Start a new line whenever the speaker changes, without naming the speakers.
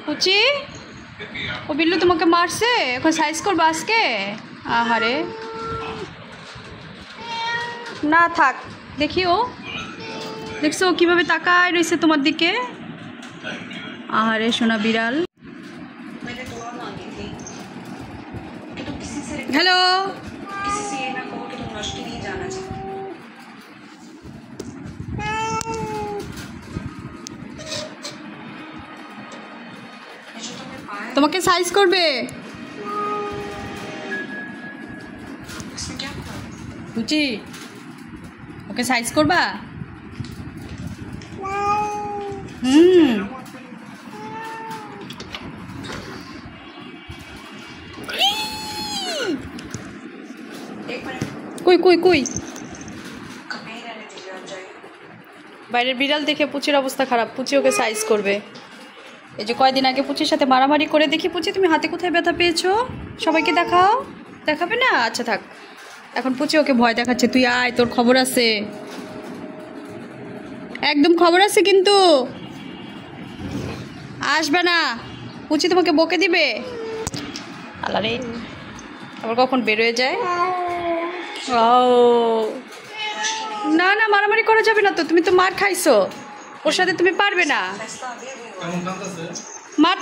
পুচি ও বিল্লু তোমাকে মারছে, এখন সাইজ করবো আজকে? আহারে না থাক, দেখি ও দেখছো কিভাবে তাকায় রয়েছে তোমার দিকে। আহারে সোনা বিড়াল। হ্যালো তোমাকে সাইজ করবে বুঝি, ওকে সাইজ করবা? কই কই কই বাইরের বিড়াল দেখে পুচির অবস্থা খারাপ। পুচি ওকে সাইজ করবে। এই যে কয়দিন আগে পুচির সাথে মারামারি করে, দেখি পুচি তুমি হাতে কোথায় ব্যথা পেয়েছো, সবাইকে দেখাও। দেখাবে না? আচ্ছা থাক, এখন পুচি ওকে ভয় দেখাচ্ছে। তুই আয়, তোর খবর আছে, একদম খবর আছে কিন্তু আসবে না। পুচি তোমাকে বকে দিবে। আল্লাহরে আবার কখন বেরোয় যায়। ও না না, মারামারি করা যাবে না তো, তুমি তো মার খাইছো, ওর সাথে তুমি পারবে না। মার